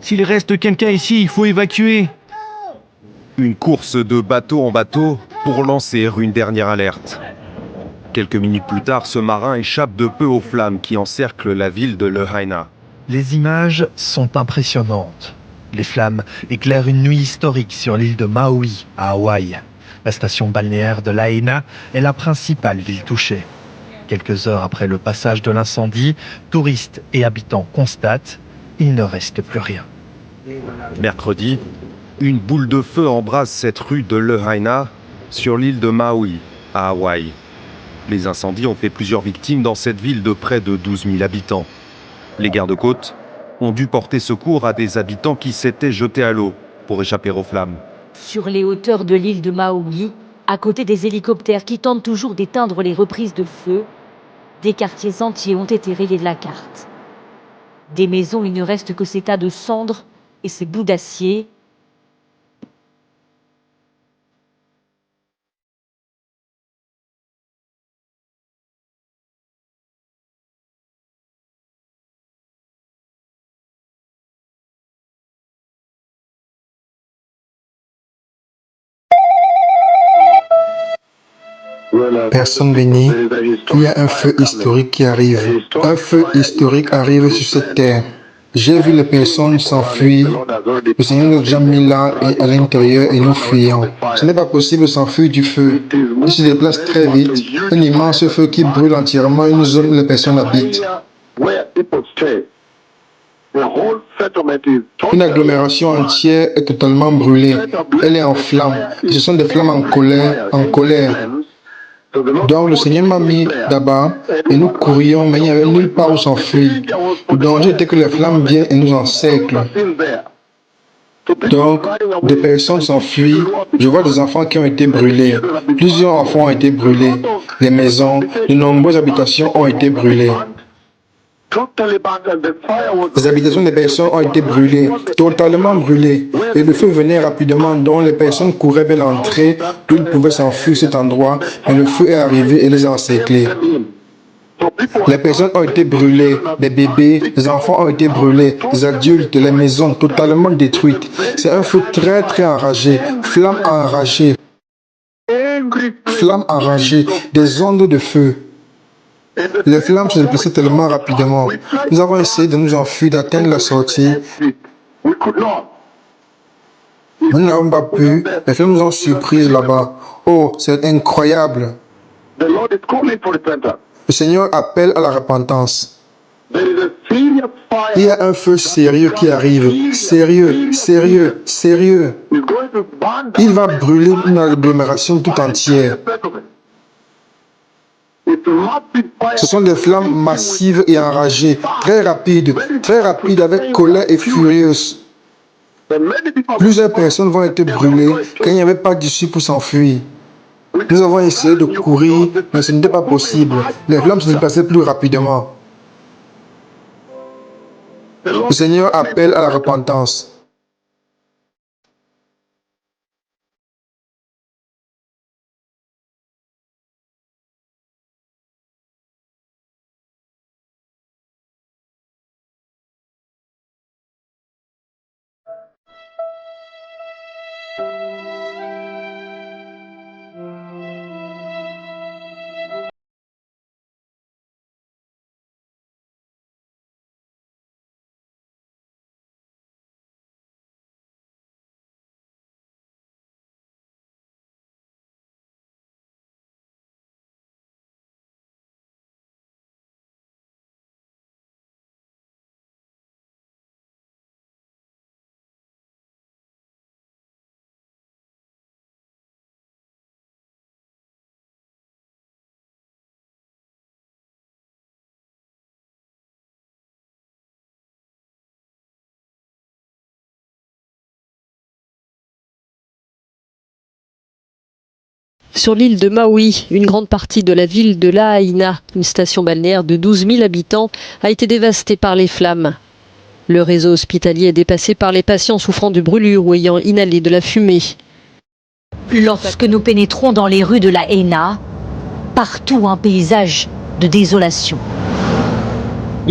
S'il reste quelqu'un ici, il faut évacuer. Une course de bateau en bateau pour lancer une dernière alerte. Quelques minutes plus tard, ce marin échappe de peu aux flammes qui encerclent la ville de Lahaina. Les images sont impressionnantes. Les flammes éclairent une nuit historique sur l'île de Maui, à Hawaï. La station balnéaire de Lahaina est la principale ville touchée. Quelques heures après le passage de l'incendie, touristes et habitants constatent qu'il ne reste plus rien. Mercredi, une boule de feu embrase cette rue de Lahaina sur l'île de Maui, à Hawaï. Les incendies ont fait plusieurs victimes dans cette ville de près de 12 000 habitants. Les gardes-côtes ont dû porter secours à des habitants qui s'étaient jetés à l'eau pour échapper aux flammes. Sur les hauteurs de l'île de Maui, à côté des hélicoptères qui tentent toujours d'éteindre les reprises de feu, des quartiers entiers ont été rayés de la carte. Des maisons, il ne reste que ces tas de cendres et ces bouts d'acier. Personne bénie, il y a un feu historique qui arrive. Un feu historique arrive sur cette terre. J'ai vu les personnes s'enfuir. Le Seigneur nous a déjà mis là et à l'intérieur et nous fuyons. Ce n'est pas possible de s'enfuir du feu. Il se déplace très vite. Un immense feu qui brûle entièrement une zone où les personnes habitent. Une agglomération entière est totalement brûlée. Elle est en flammes. Ce sont des flammes en colère, en colère. Donc le Seigneur m'a mis là-bas et nous courions, mais il n'y avait nulle part où s'enfuir. Le danger était que les flammes viennent et nous encerclent. Donc, des personnes s'enfuient. Je vois des enfants qui ont été brûlés. Plusieurs enfants ont été brûlés. Les maisons, de nombreuses habitations ont été brûlées. Les habitations des personnes ont été brûlées, totalement brûlées. Et le feu venait rapidement, donc les personnes couraient vers l'entrée, d'où ils pouvaient s'enfuir cet endroit, mais le feu est arrivé et les a encerclés. Les personnes ont été brûlées, les bébés, les enfants ont été brûlés, les adultes, les maisons totalement détruites. C'est un feu très très enragé, flammes enragées, des ondes de feu. Les flammes se déplaçaient tellement rapidement. Nous avons essayé de nous enfuir, d'atteindre la sortie. Nous n'avons pas pu. Les flammes nous ont surpris là-bas. Oh, c'est incroyable. Le Seigneur appelle à la repentance. Il y a un feu sérieux qui arrive. Sérieux, sérieux, sérieux. Il va brûler une agglomération tout entière. Ce sont des flammes massives et enragées, très rapides avec colère et furieuse. Plusieurs personnes vont être brûlées car il n'y avait pas d'issue pour s'enfuir. Nous avons essayé de courir, mais ce n'était pas possible. Les flammes se déplaçaient plus rapidement. Le Seigneur appelle à la repentance. Sur l'île de Maui, une grande partie de la ville de Lahaina, une station balnéaire de 12 000 habitants, a été dévastée par les flammes. Le réseau hospitalier est dépassé par les patients souffrant de brûlures ou ayant inhalé de la fumée. Lorsque nous pénétrons dans les rues de Lahaina, partout un paysage de désolation.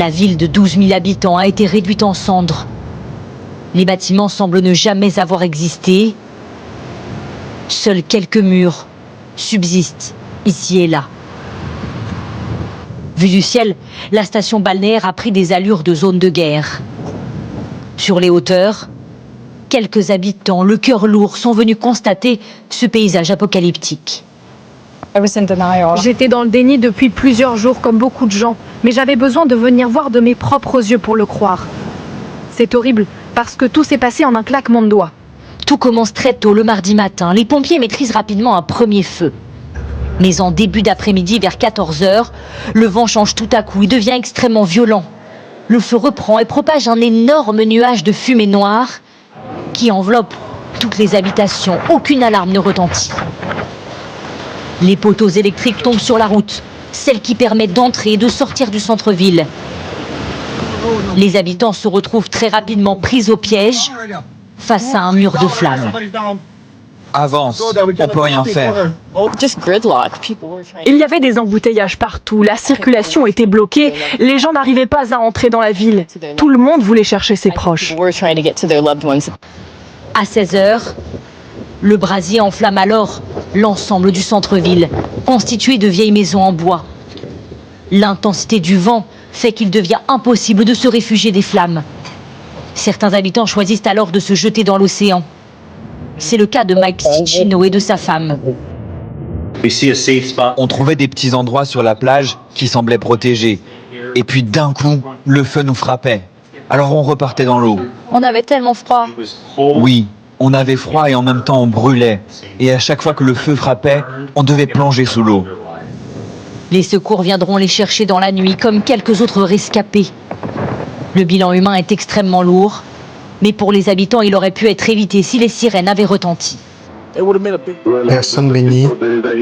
La ville de 12 000 habitants a été réduite en cendres. Les bâtiments semblent ne jamais avoir existé. Seuls quelques murs subsistent ici et là. Vue du ciel, la station balnéaire a pris des allures de zone de guerre. Sur les hauteurs, quelques habitants, le cœur lourd, sont venus constater ce paysage apocalyptique. J'étais dans le déni depuis plusieurs jours, comme beaucoup de gens, mais j'avais besoin de venir voir de mes propres yeux pour le croire. C'est horrible, parce que tout s'est passé en un claquement de doigts. Tout commence très tôt le mardi matin. Les pompiers maîtrisent rapidement un premier feu. Mais en début d'après-midi, vers 14 h, le vent change tout à coup et devient extrêmement violent. Le feu reprend et propage un énorme nuage de fumée noire qui enveloppe toutes les habitations. Aucune alarme ne retentit. Les poteaux électriques tombent sur la route, celle qui permet d'entrer et de sortir du centre-ville. Les habitants se retrouvent très rapidement pris au piège face à un mur de flammes. Avance, on peut rien faire. Il y avait des embouteillages partout, la circulation était bloquée, les gens n'arrivaient pas à entrer dans la ville. Tout le monde voulait chercher ses proches. À 16 h, le brasier enflamme alors l'ensemble du centre-ville, constitué de vieilles maisons en bois. L'intensité du vent fait qu'il devient impossible de se réfugier des flammes. Certains habitants choisissent alors de se jeter dans l'océan. C'est le cas de Mike Sticino et de sa femme. On trouvait des petits endroits sur la plage qui semblaient protégés. Et puis d'un coup, le feu nous frappait. Alors on repartait dans l'eau. On avait tellement froid. Oui, on avait froid et en même temps on brûlait. Et à chaque fois que le feu frappait, on devait plonger sous l'eau. Les secours viendront les chercher dans la nuit, comme quelques autres rescapés. Le bilan humain est extrêmement lourd, mais pour les habitants, il aurait pu être évité si les sirènes avaient retenti. Personne bénie,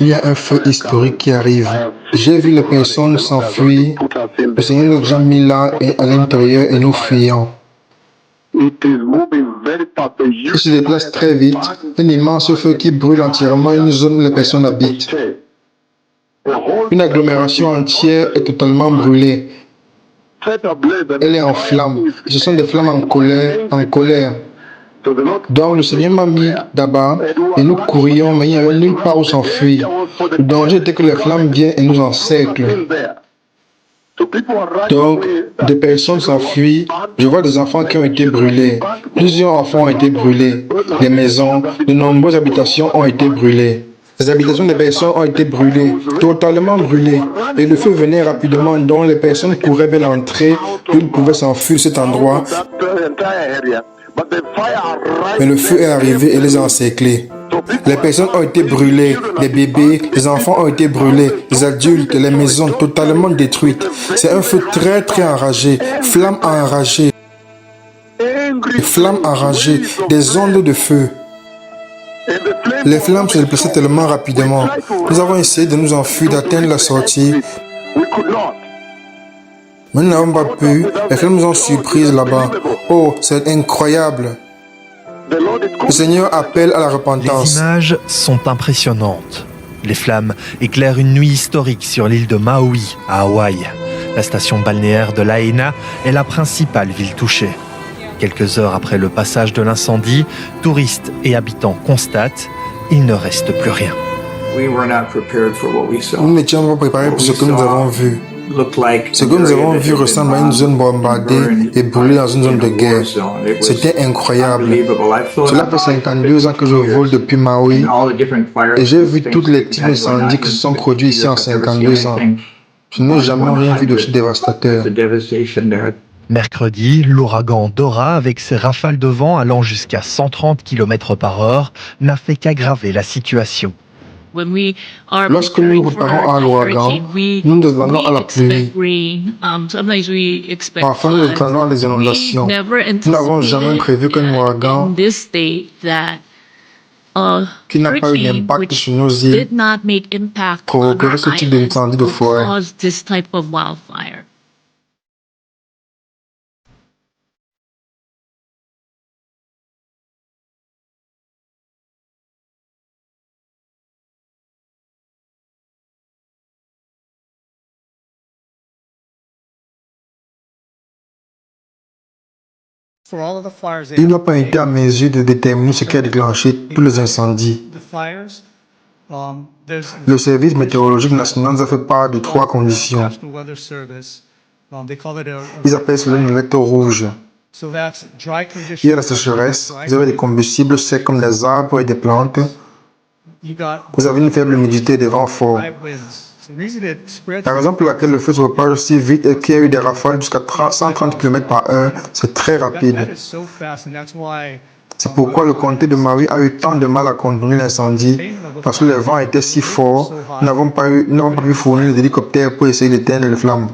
il y a un feu historique qui arrive. J'ai vu les personnes s'enfuir. Le Seigneur nous a mis là et à l'intérieur et nous fuyons. Il se déplace très vite. Un immense feu qui brûle entièrement une zone où les personnes habitent. Une agglomération entière est totalement brûlée. Elle est en flammes. Ce sont des flammes en colère, en colère. Donc le Seigneur m'a mis d'abord et nous courions, mais il n'y avait nulle part où s'enfuir. Le danger était que les flammes viennent et nous encerclent. Donc, des personnes s'enfuient. Je vois des enfants qui ont été brûlés. Plusieurs enfants ont été brûlés. Des maisons, de nombreuses habitations ont été brûlées. Les habitations des personnes ont été brûlées, totalement brûlées. Et le feu venait rapidement, donc les personnes couraient vers l'entrée, ils pouvaient s'enfuir de cet endroit. Mais le feu est arrivé et les a encerclés. Les personnes ont été brûlées, les bébés, les enfants ont été brûlés, les adultes, les maisons totalement détruites. C'est un feu très très enragé, flammes enragées, flammes enragées, des ondes de feu. Les flammes se déplaçaient tellement rapidement. Nous avons essayé de nous enfuir, d'atteindre la sortie. Mais nous n'avons pas pu. Les flammes nous ont surprises là-bas. Oh, c'est incroyable. Le Seigneur appelle à la repentance. Les images sont impressionnantes. Les flammes éclairent une nuit historique sur l'île de Maui, à Hawaï. La station balnéaire de Lahaina est la principale ville touchée. Quelques heures après le passage de l'incendie, touristes et habitants constatent qu'il ne reste plus rien. Nous n'étions pas préparés pour ce que nous avons vu. Ce que nous avons vu ressemble à une zone bombardée et brûlée dans une zone de guerre. C'était incroyable. Cela fait 52 ans que je vole depuis Maui et j'ai vu tous les types d'incendies qui se sont produits ici en 52 ans. Je n'ai jamais rien vu d'aussi dévastateur. Mercredi, l'ouragan Dora, avec ses rafales de vent allant jusqu'à 130 km/h, n'a fait qu'aggraver la situation. Lorsque nous nous préparons à l'ouragan, nous nous attendons à la pluie. Parfois, nous nous attendons à des inondations. Nous n'avons jamais prévu qu'un ouragan qui n'a pas eu d'impact sur nos îles provoquerait ce type d'incendie de forêt. Il n'a pas été à mes yeux de déterminer ce qui a déclenché tous les incendies. Le service météorologique national nous a fait part de 3 conditions. Ils appellent cela une alerte rouge. Il y a la sécheresse, vous avez des combustibles secs comme des arbres et des plantes, vous avez une faible humidité et des vents forts. La raison pour laquelle le feu se propage aussi vite est qu'il y a eu des rafales jusqu'à 130 km/h, c'est très rapide. C'est pourquoi le comté de Maui a eu tant de mal à contenir l'incendie, parce que les vents étaient si forts, nous n'avons pas pu fournir des hélicoptères pour essayer d'éteindre les flammes.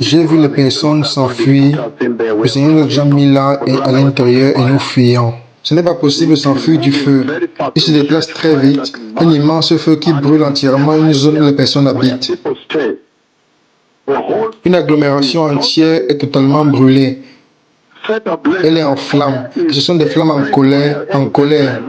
J'ai vu les personnes s'enfuir, le Seigneur nous a déjà mis là et à l'intérieur et nous fuyons. Ce n'est pas possible de s'enfuir du feu. Il se déplace très vite, un immense feu qui brûle entièrement une zone où les personnes habitent. Une agglomération entière est totalement brûlée. Elle est en flammes. Ce sont des flammes en colère.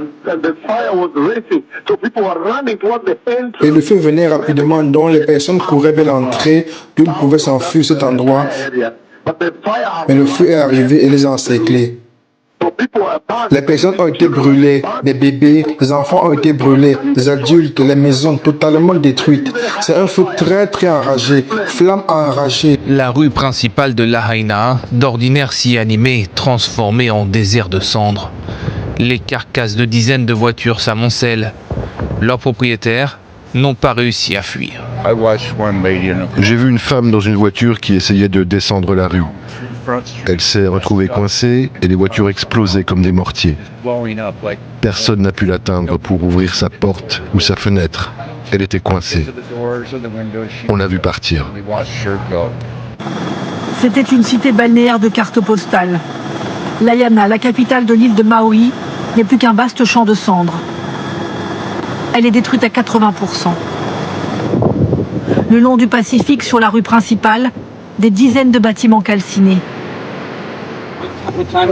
Et le feu venait rapidement, donc les personnes couraient vers l'entrée, d'où ils pouvaient s'enfuir cet endroit. Mais le feu est arrivé et les a encerclés. Les personnes ont été brûlées, les bébés, les enfants ont été brûlés, les adultes, les maisons totalement détruites. C'est un feu très enragé, flamme enragée. La rue principale de Lahaina, d'ordinaire si animée, transformée en désert de cendres. Les carcasses de dizaines de voitures s'amoncellent. Leurs propriétaires n'ont pas réussi à fuir. J'ai vu une femme dans une voiture qui essayait de descendre la rue. Elle s'est retrouvée coincée et les voitures explosaient comme des mortiers. Personne n'a pu l'atteindre pour ouvrir sa porte ou sa fenêtre. Elle était coincée. On l'a vue partir. C'était une cité balnéaire de carte postale. Lahaina, la capitale de l'île de Maui, n'est plus qu'un vaste champ de cendres. Elle est détruite à 80%. Le long du Pacifique, sur la rue principale, des dizaines de bâtiments calcinés.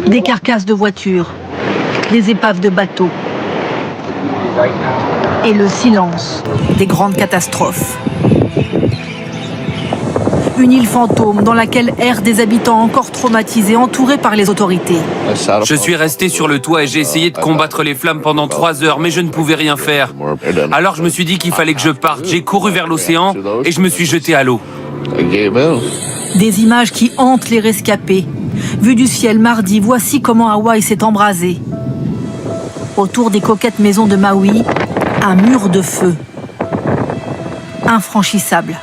Des carcasses de voitures, des épaves de bateaux. Et le silence des grandes catastrophes. Une île fantôme dans laquelle errent des habitants encore traumatisés, entourés par les autorités. Je suis resté sur le toit et j'ai essayé de combattre les flammes pendant 3 heures, mais je ne pouvais rien faire. Alors je me suis dit qu'il fallait que je parte. J'ai couru vers l'océan et je me suis jeté à l'eau. Des images qui hantent les rescapés. Vue du ciel mardi, voici comment Hawaï s'est embrasé. Autour des coquettes maisons de Maui, un mur de feu. Infranchissable.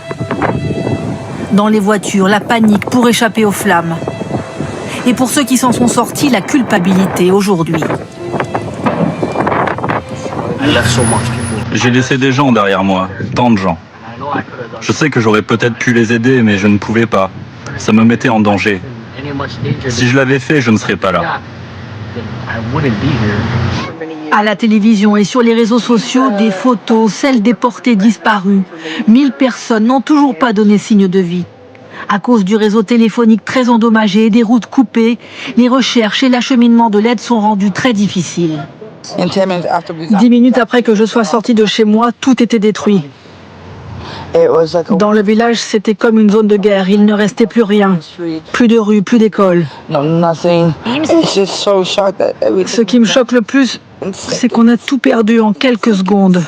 Dans les voitures, la panique pour échapper aux flammes. Et pour ceux qui s'en sont sortis, la culpabilité aujourd'hui. J'ai laissé des gens derrière moi, tant de gens. Je sais que j'aurais peut-être pu les aider, mais je ne pouvais pas. Ça me mettait en danger. Si je l'avais fait, je ne serais pas là. À la télévision et sur les réseaux sociaux, des photos, celles des portés disparus. 1000 personnes n'ont toujours pas donné signe de vie. À cause du réseau téléphonique très endommagé et des routes coupées, les recherches et l'acheminement de l'aide sont rendus très difficiles. 10 minutes après que je sois sortie de chez moi, tout était détruit. Dans le village, c'était comme une zone de guerre. Il ne restait plus rien. Plus de rues, plus d'écoles. Ce qui me choque le plus, c'est qu'on a tout perdu en quelques secondes.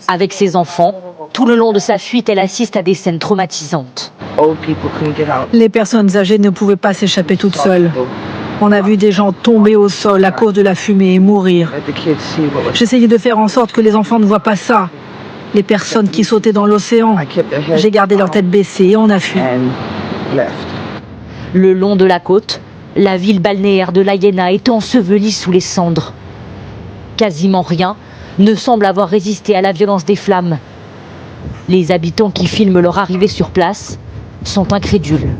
Avec ses enfants, tout le long de sa fuite, elle assiste à des scènes traumatisantes. Les personnes âgées ne pouvaient pas s'échapper toutes seules. On a vu des gens tomber au sol à cause de la fumée et mourir. J'essayais de faire en sorte que les enfants ne voient pas ça. Les personnes qui sautaient dans l'océan. J'ai gardé leur tête baissée et on a fui. Le long de la côte, la ville balnéaire de Lahaina est ensevelie sous les cendres. Quasiment rien ne semble avoir résisté à la violence des flammes. Les habitants qui filment leur arrivée sur place sont incrédules.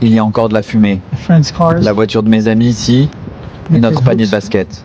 Il y a encore de la fumée. La voiture de mes amis ici et notre panier de basket.